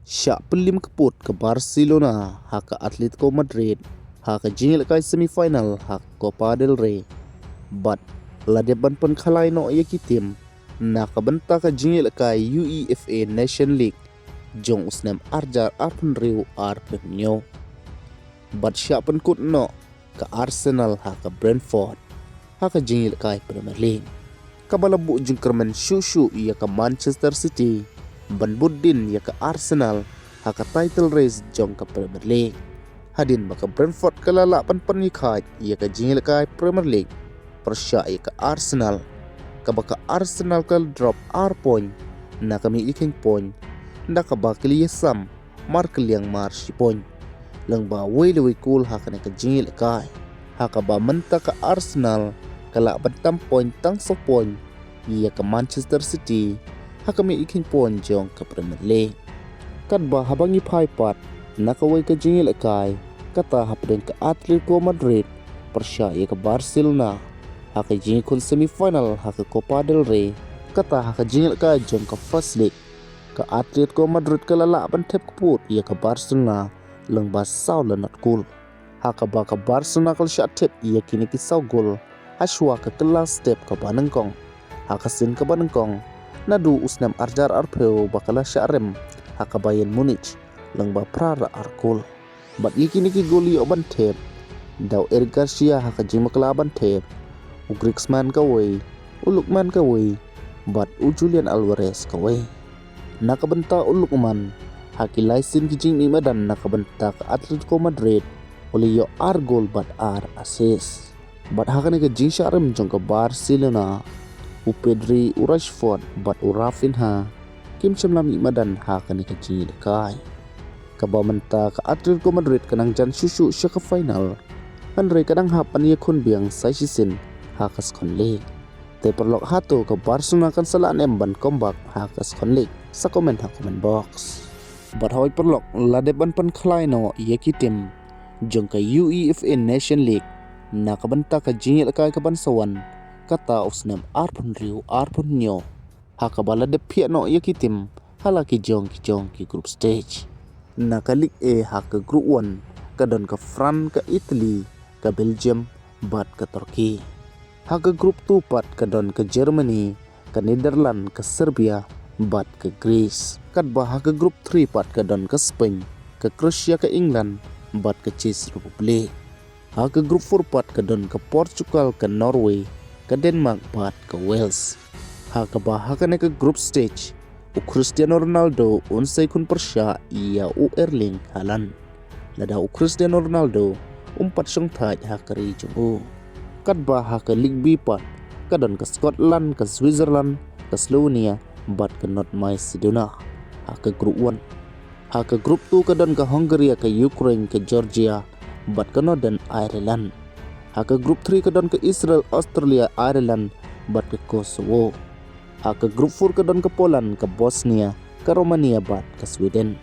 Syak pelim keput ke Barcelona haka Atletico Madrid haka jingil kai semifinal hak Copa del Rey. But ladeban pen khalai no yaki tim na kabenta ka jingil kai UEFA Nation League jong usnem arjar arpen riu arpen nyo. But syak pen kut no ka Arsenal haka Brentford haka jingil kai Premier League. Kabalabu jing kermen shushu ia ka Manchester City ban buddin ya ke Arsenal haka title race jong ke Premier League. Hadin maka Brentford kalala pan pernikat ya ke jingil kai Premier League. Persya ya ke Arsenal kabaka Arsenal kal drop R point na kami iking point na kabakili yasam markel yang marshi point lang ba way cool haka na ke jingil kai haka ba menta ke Arsenal kala bantam point tang so point ya ke Manchester City haka may iking pon jong ka Premier League. Kadba habang ipaipat nakaway ka jingil akay kata hapden ka Atletico Madrid persya ka Barcelona haka jingil kun semifinal haka Copa del Rey kata haka jingil ka jong ka First League ka Atletico Madrid kalala ban tep kaput ka Barcelona lang ba saw lanat cool haka ba ka Barcelona kal sya tep kini kisaw gol aswa ka kelas step ka Banengkong haka sin ka Banengkong nadu usnam arjar arpeo bakala syarem haka Bayern Munich lang ba prara arkul bat yiki goli oban tep daw Eric Garcia haka jing makalaban tep u Griezmann kaway u Lukman kaway bat u Julian Alvarez kaway nakabenta u Lukman haki laisin kijing ni madan nakabenta ka Atletico Madrid uli yo gol bat assist bat haka ni jing syarem jong ka Barcelona u Pedri u Rashford bat u Rafinha kim lami madan haka ni kajil kai kabamenta ka Atletico Madrid kanang jan susu sya ka final andre kadang hapan ya kun biang sai sisin hakas kon league te perlok hato ka Barcelona kan salaan emban comeback hakas kon league sa comment box bat hoy perlok ladeban pan khlaino yaki tim jong ka UEFA Nation League nakabenta ka jingil kai ka bansawan kata usnem arpun riu arpun nyo haka bala de piano yakitim halaki jong ki group stage nakalik haka group 1 kadon ka France ka Italy ka Belgium bat ka Turkey haka group 2 pat kadon ka Germany ka Netherlands ka Serbia bat ka Greece kadba haka group 3 pat kadon ka Spain ka Croatia ka England bat ka Czech Republic haka group 4 pat kadon ka Portugal ka Norway ka Denmark bat ka Wales haka ba haka na ka group stage u Cristiano Ronaldo unsay kun persya iya u Erling Haaland lada u Cristiano Ronaldo umpat siyang taj haka region u kadba haka League B pat kadon ka Scotland ka Switzerland ka Slovenia bat ka North Macedonia haka group 1 haka group 2 kadon ka Hungary ka Ukraine ka Georgia bat ka Northern Ireland haka group 3 kadon ka Israel, Australia, Ireland bat ka Kosovo haka group 4 kadon ka Poland, ka Bosnia, ka Romania bat ka Sweden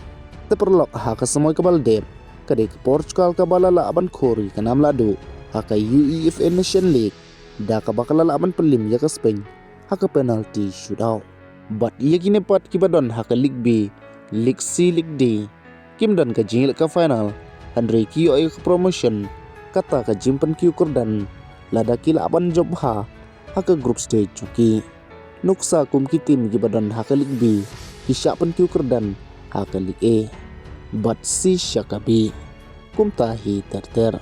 teperlok haka semoy ka Baldeb kade ka Portugal ka balala aban Kori ka namlado haka UEFA Nation League da ka bakalala aban pelim ya ka Spain haka penalty shootout bat iya gini pat kibadon haka League B, League C, League D kim dan ka jingil ka final Andre Kio ay ka promotion kata ka jimpan kiu kurdan lada kila aban job haka group stage cuki nuksa kum kitim gibadan haka League B kisya pan kiu kurdan haka League A bat si syaka B kum tahi terter